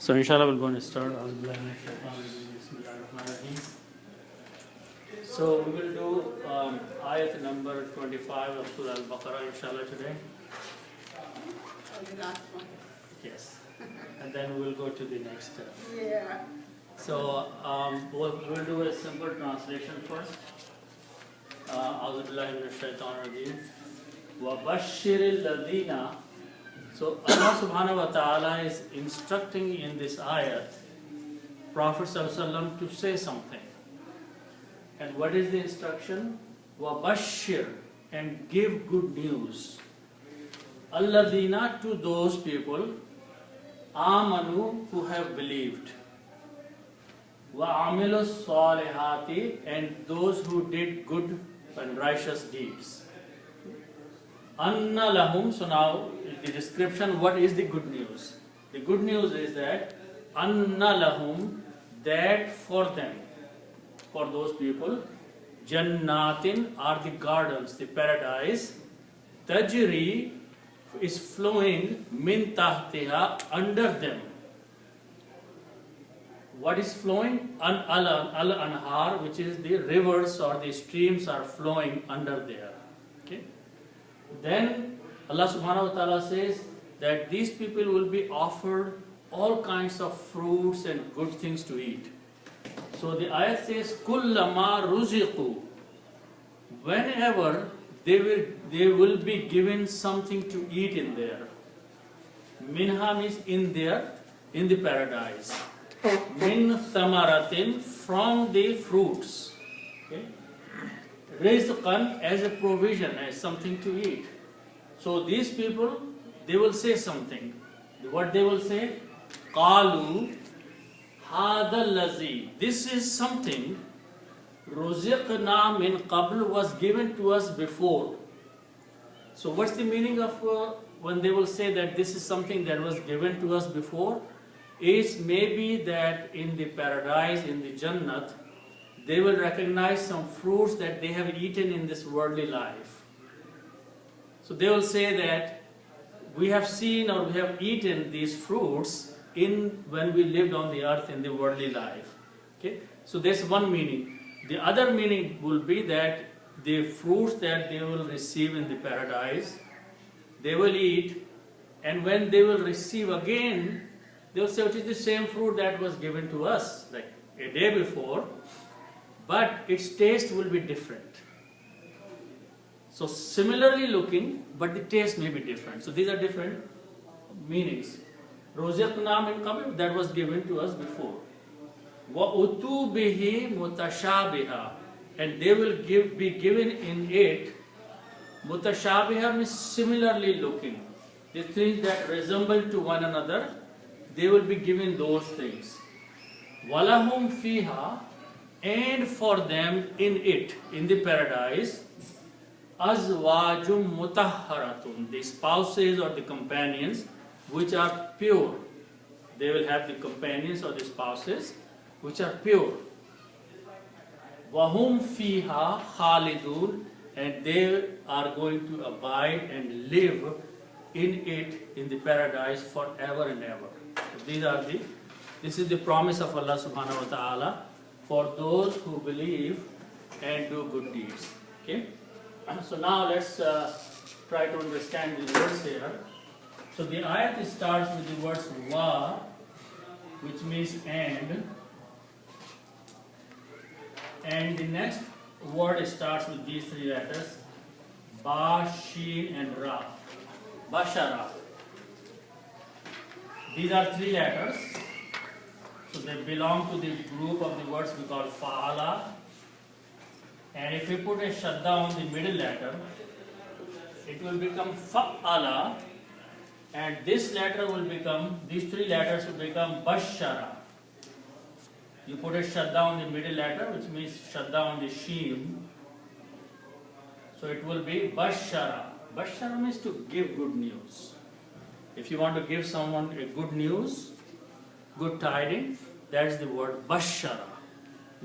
So inshallah we're going to start. So we will do ayat number 25 of Surah Al-Baqarah inshallah today. The last one. Yes. And then we will go to the next. Yeah. So we'll do a simple translation first. A'udhu billahi minash shaitanir rajeem. Wa bashiril ladina. So Allah subhanahu wa ta'ala is instructing in this ayat Prophet sallallahu alaihi wasallam to say something. And what is the instruction? Wa bashir, and give good news. Alladina, to those people, amanu, who have believed. Wa amilu salihati, and those who did good and righteous deeds. Anna lahum, so now the description, what is the good news? The good news is that anna lahum, that for them, for those people, jannatin are the gardens, the paradise, tajri is flowing min tahtiha, under them. What is flowing? Al-anhar, which is the rivers or the streams are flowing under there. Okay. Then Allah subhanahu wa ta'ala says that these people will be offered all kinds of fruits and good things to eat. So the ayat says, kullama ruziqu, whenever they will be given something to eat in there. Minha means in there, in the paradise. Min thamaratin, from the fruits. Okay. Rizqan, as a provision, as something to eat. So these people, they will say something. What they will say? Qalu hadha allazi, this is something ruziqna min qabl, was given to us before. So what's the meaning of when they will say that this is something that was given to us before? Is maybe that in the paradise, in the Jannat, they will recognize some fruits that they have eaten in this worldly life. So they will say that we have seen or we have eaten these fruits when we lived on the earth in the worldly life. Okay? So that's one meaning. The other meaning will be that the fruits that they will receive in the paradise, they will eat, and when they will receive again, they will say it is the same fruit that was given to us like a day before, but its taste will be different. So similarly looking, but the taste may be different. So these are different meanings. Ruziqna min qabl, that was given to us before. Wa utu bihi mutashabiha, and they will be given in it. Mutashabiha means similarly looking. The things that resemble to one another, they will be given those things. Walahum fiha, and for them in it, in the paradise, azwajum mutahharatun, the spouses or the companions which are pure. They will have the companions or the spouses which are pure. Wahum fiha khalidun, and they are going to abide and live in it, in the paradise, forever and ever. So this is the promise of Allah subhanahu wa ta'ala for those who believe and do good deeds. Okay? So now let's try to understand the words here. So the ayat starts with the words wa, which means and the next word starts with these three letters, ba, shin and ra. Bashara. These are three letters, so they belong to the group of the words we call fa'ala. And if we put a shadda on the middle letter, it will become fa'ala, and this letter will become, these three letters will become bashara. You put a shadda on the middle letter, which means shadda on the sheen, so it will be bashara. Bashara means to give good news. If you want to give someone a good news, good tidings, that's the word bashara.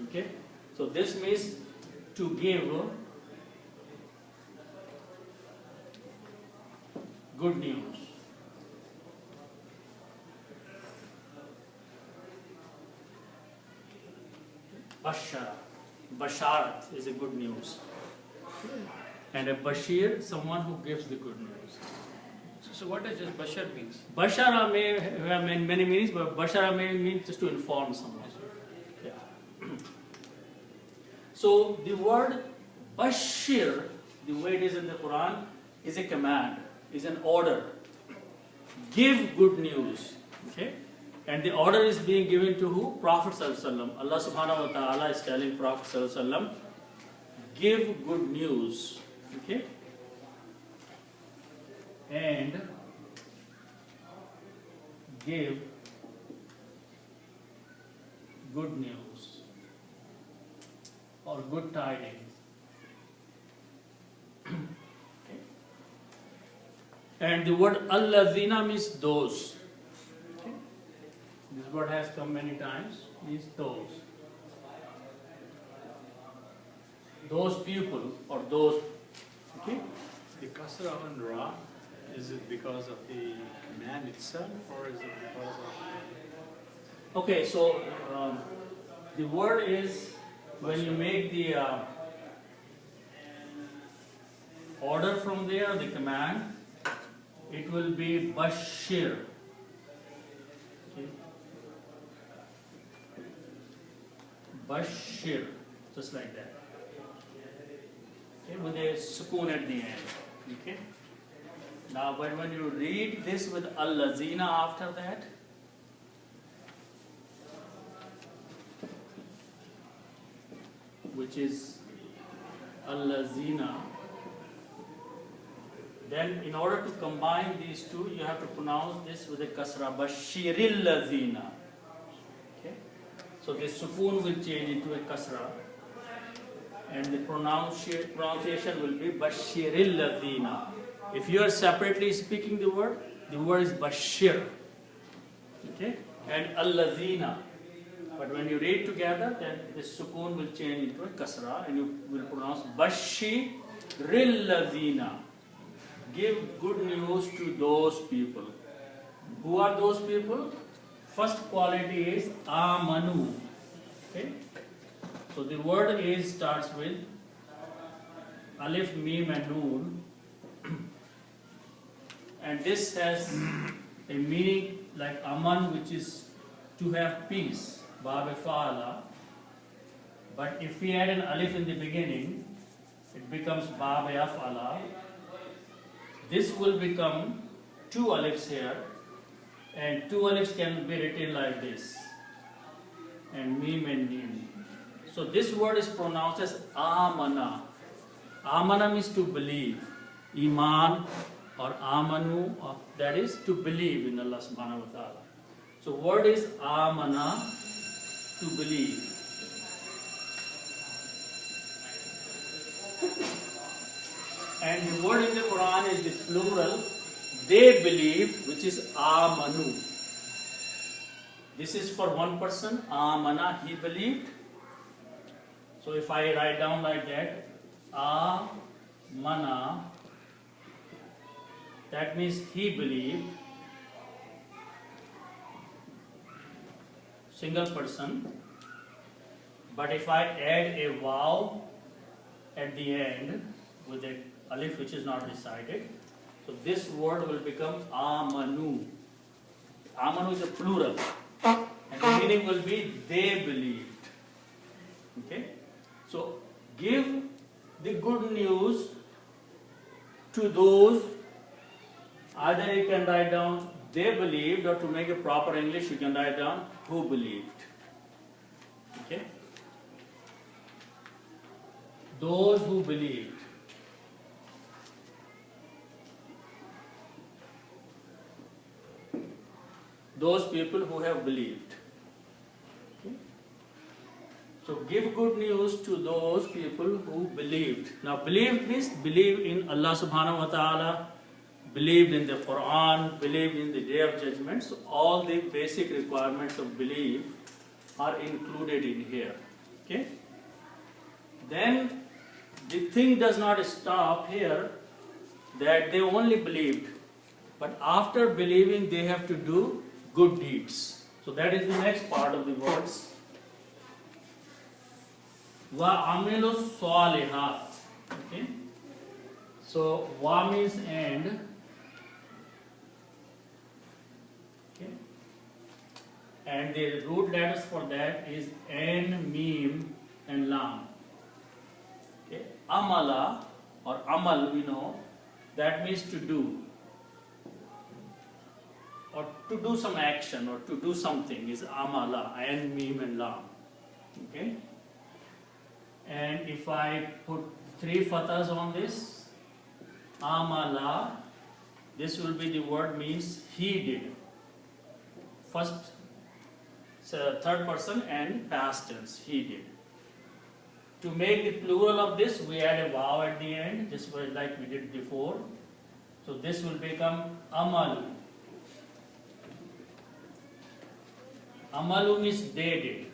Okay? So this means to give good news. Bashara. Basharat is a good news. And a Bashir, someone who gives the good news. So what does this Bashar means? Bashara may have many meanings, but Bashara may mean just to inform someone. Yeah. So the word Bashir, the way it is in the Quran, is a command, is an order. Give good news. Okay? And the order is being given to who? Prophet Sallallahu Alaihi Wasallam. Allah Subhanahu wa Ta'ala is telling Prophet Sallallahu Alaihi Wasallam, give good news. Okay? And give good news or good tidings. Okay. And the word allazina means those. Okay. This word has come many times, means those. Those people or those. Okay. The kasra on ra, is it because of the command itself, or is it because of... Okay, so the word is, when you make the order from there, the command, it will be Bashir. Okay. Bashir, just like that. Okay, with a sukoon at the end. Okay. Now, but when you read this with Allazina after that, which is Allazina, then in order to combine these two, you have to pronounce this with a kasra, Bashiril Lazina. Okay? So this sukoon will change into a kasra, and the pronunciation will be Bashiril Lazina. If you are separately speaking the word is Bashir. Okay? And Allazina. But when you read together, then the sukoon will change into a kasra and you will pronounce Bashiril Lazina. Give good news to those people. Who are those people? First quality is Amanu. Okay? So the word is starts with Alif, Mim and Noon. And this has a meaning like Aman, which is to have peace, Bab Fa'ala. But if we add an Alif in the beginning, it becomes Bab Yaf'ala. This will become two Alifs here, and two Alifs can be written like this, and Mim and Mim. So this word is pronounced as Amana. Amana means to believe. Iman or Amanu, that is to believe in Allah subhanahu wa ta'ala. So word is Amana, to believe. And the word in the Quran is the plural, they believed, which is Amanu. This is for one person, Amana, he believed. So if I write down like that, Amana, that means he believed, single person. But if I add a vav at the end with a alif which is not recited, so this word will become Amanu. Amanu is a plural, and the meaning will be they believed. Okay? So give the good news to those. Either you can write down they believed, or to make a proper English you can write down who believed. Okay? Those who believed. Those people who have believed. Okay? So give good news to those people who believed. Now believed means believe in Allah subhanahu wa ta'ala, believed in the Quran, believed in the Day of Judgment. So all the basic requirements of belief are included in here. Okay? Then the thing does not stop here that they only believed, but after believing they have to do good deeds. So that is the next part of the words. Wa amilu salihat. Okay. So wa means and. Okay. And the root letters for that is an, mim, and lam. Okay. Amala or amal, we know, that means to do. Or to do some action or to do something is amala, and, mim, and lam. Okay. And if I put 3 fathahs on this, amala, this will be the word means he did. First, so third person and past tense, he did. To make the plural of this, we add a vav at the end, just like we did before. So this will become amalu. Amalu means they did.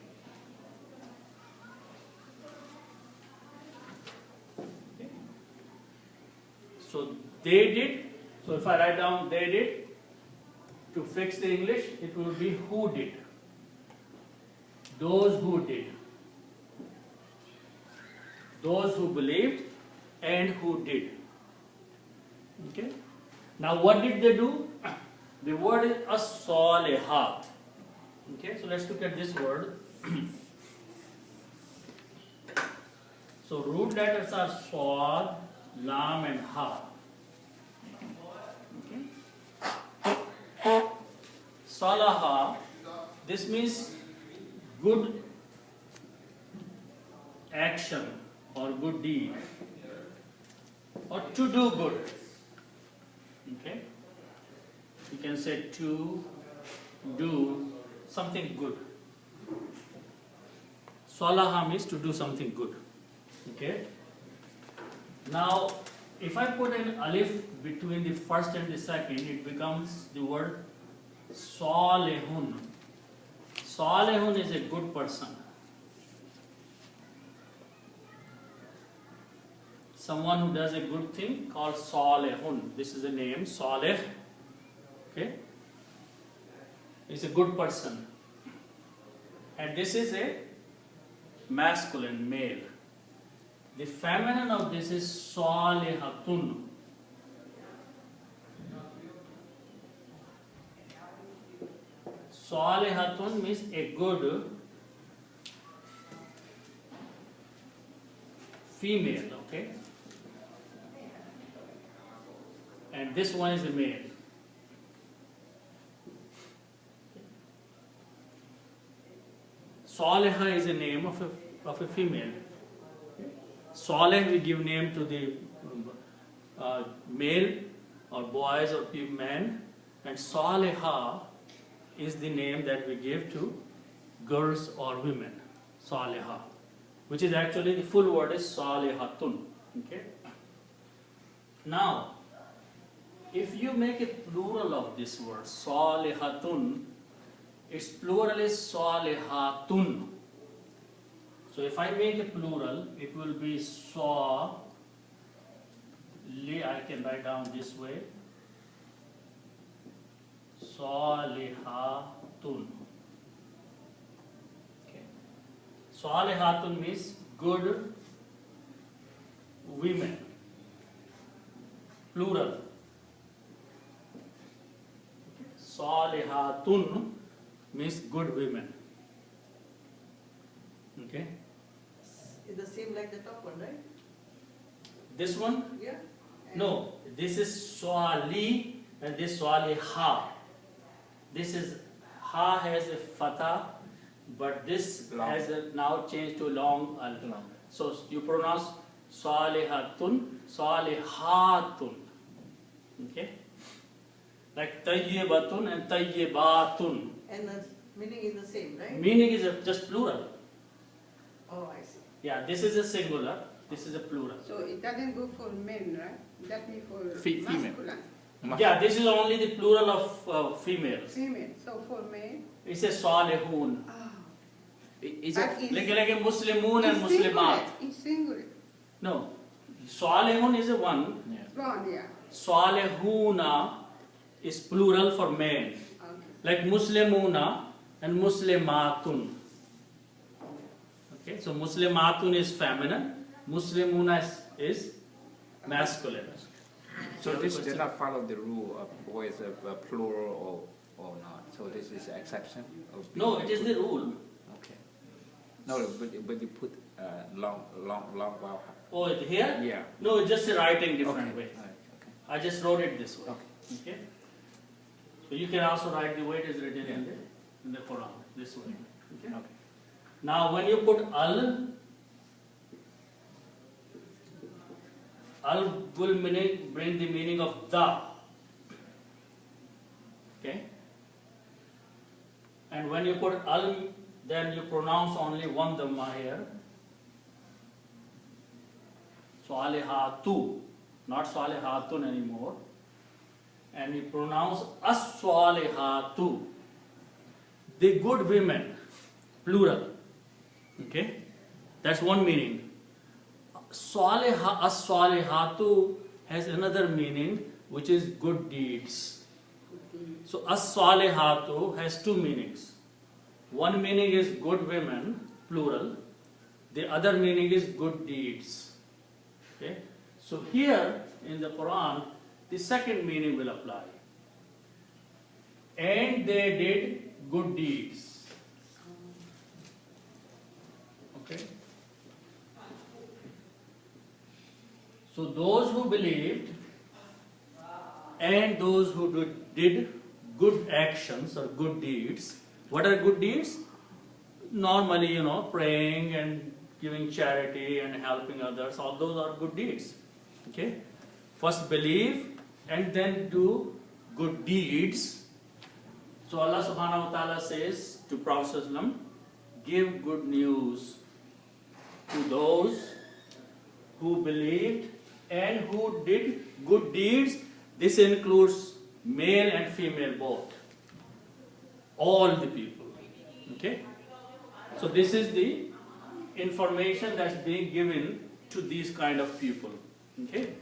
Okay. So they did. So if I write down they did, to fix the English, it will be who did. Those who did. Those who believed and who did. Okay. Now what did they do? The word is as-salihat. Okay, so let's look at this word. So root letters are swad, lam, and ha. Okay. Salaha, this means good action or good deed or to do good. Okay, you can say to do something good. Salaha means to do something good. Okay. Now, if I put an alif between the first and the second, it becomes the word salihun. Salihun is a good person. Someone who does a good thing called salihun. This is the name, salih. Okay. Is a good person. And this is a masculine, male. The feminine of this is salihatun. Salihatun means a good female, okay? And this one is a male. Saliha is a name of a female. Salih, we give name to the male or boys or men, and Saliha is the name that we give to girls or women. Saliha, which is actually the full word is Salihatun. Okay. Now, if you make a plural of this word Salihatun, its plural is Salihatun. So if I make a plural, it will be I can write down this way. Salihatun. Okay. Salihatun means good women. Plural. Salihatun means good women. Okay. It's the same like the top one, right? This one? Yeah. No. This is Swali and this Swaliha. This is Ha has a fatha, but this Long. has now changed to long al. Long. So you pronounce Salihatun, Salihatun. Okay? Like Tayyibatun and Tayyibatun. And the meaning is the same, right? Meaning is just plural. Oh, I see. Yeah, this is a singular, this is a plural. So it doesn't go for men, right? That means for Female. masculine. Yeah, this is only the plural of females. Female. So for men. It says Salihun. Ah. Is That it? is- Like a Muslimun and It's singular. Muslimat. It's singular. No. Salihun is a one. Yeah. One, yeah. Salihuna is plural for men. Okay. Like Muslimuna and Muslimatun. Okay, so Muslimatun is feminine, Muslimuna is masculine. So this does not follow the rule of boys of plural or not. So this is an exception. Of No, it is the rule. Okay. No, but you put long vowel. Oh, it here? Yeah. No, it's just a writing different Okay. way. All right. Okay. I just wrote it this way. Okay. Okay. So you can also write the way it is written in the Quran this way. Okay. Okay. Now when you put al will bring the meaning of the. Okay. And when you put al, then you pronounce only one dhamma here. Salihatu, not salihatun anymore. And you pronounce as-salihatu, the good women, plural. Okay, that's one meaning. As-salihatu has another meaning, which is good deeds. So as-salihatu has two meanings. One meaning is good women, plural. The other meaning is good deeds. Okay, so here in the Quran, the second meaning will apply. And they did good deeds. Okay. So those who believed and those who did good actions or good deeds. What are good deeds? Normally, praying and giving charity and helping others. All those are good deeds. Okay. First believe and then do good deeds. So Allah subhanahu wa ta'ala says to Prophet ﷺ, give good news to those who believed and who did good deeds. This includes male and female both. All the people. Okay? So this is the information that's being given to these kind of people. Okay?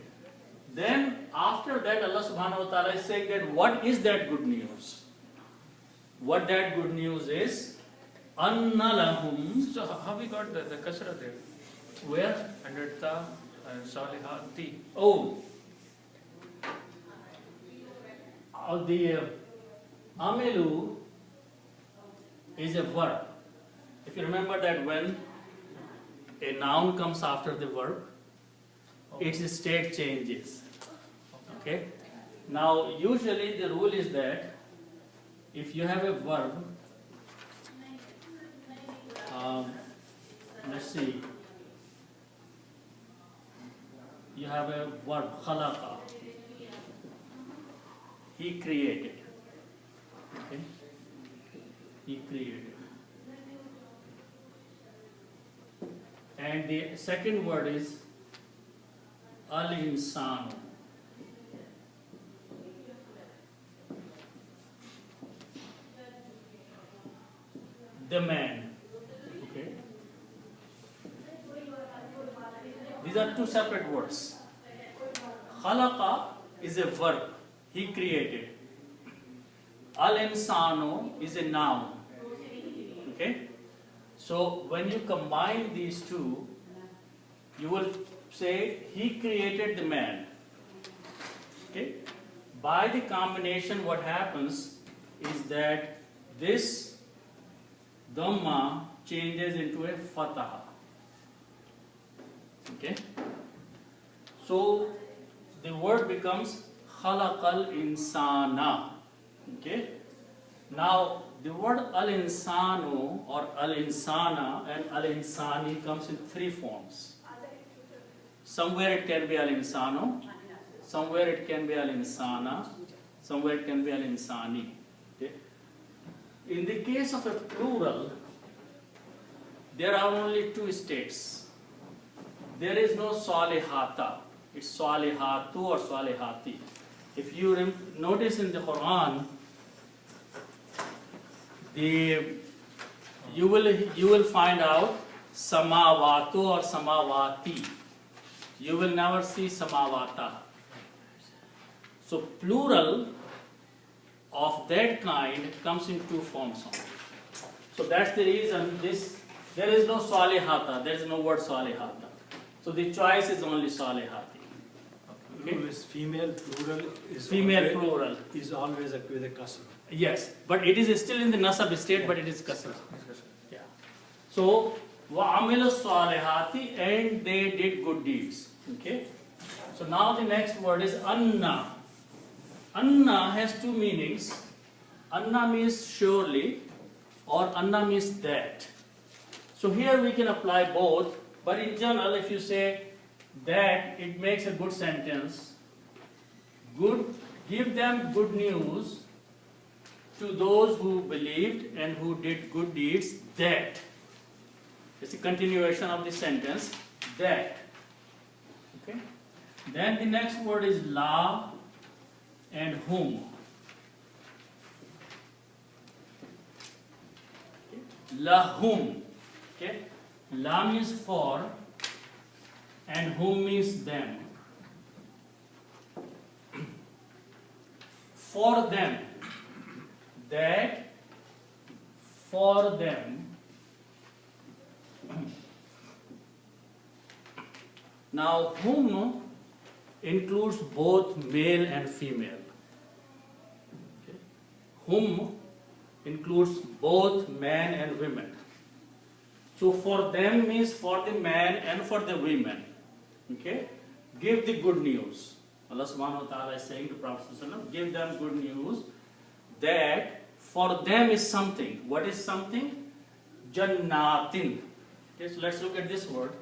Then after that Allah subhanahu wa ta'ala is saying that what is that good news? What that good news is, anna lahum. So how we got the kasra there? Where? Under ta and salihati. Oh. The amilu is a verb. If you remember that when a noun comes after the verb, its state changes. Okay? Now, usually the rule is that if you have a verb, let's see, you have a verb, khalaqa. He created. Okay? He created. And the second word is al-insanu. The man. Okay. These are two separate words. Khalaqa is a verb. He created. Al-insanu is a noun. Okay? So when you combine these two, you will say he created the man. Okay? By the combination, what happens is that this dhamma changes into a fataha. Okay? So the word becomes khalaqal insana. Okay? Now the word al-insanu or al-insana and al-insani comes in three forms. Somewhere it can be al-insanu, somewhere it can be al-insana, somewhere it can be al-insani. Okay? In the case of a plural, there are only two states. There is no salihata. It's salihatu or salihati. If you notice in the Quran, you will find out samawatu or samawati. You will never see samawata. So plural of that kind comes in two forms only. So that's the reason this There is no salihata, there is no word salihata. So the choice is only salihati. Okay? Rule is female plural is Female always, plural. is always with a kasra. Yes, but it is still in the nasab state, but it is kasra. Yeah. So, وَعَمِلُ الصَّالِحَاتِ, and they did good deeds. Okay? So now the next word is anna. Anna has two meanings. Anna means surely, or anna means that. So here we can apply both, but in general, if you say that, it makes a good sentence. Good, give them good news to those who believed and who did good deeds, that. It's a continuation of the sentence, that. Okay? Then the next word is la and whom. Lahum. Okay? La means for and whom means them. For them. That for them. Now, whom includes both male and female. Okay? Whom includes both men and women. So, for them means for the man and for the women. Okay? Give the good news. Allah subhanahu wa ta'ala is saying to Prophet sallallahu alaihi wasallam, give them good news that for them is something. What is something? Jannatin. Okay, so let's look at this word.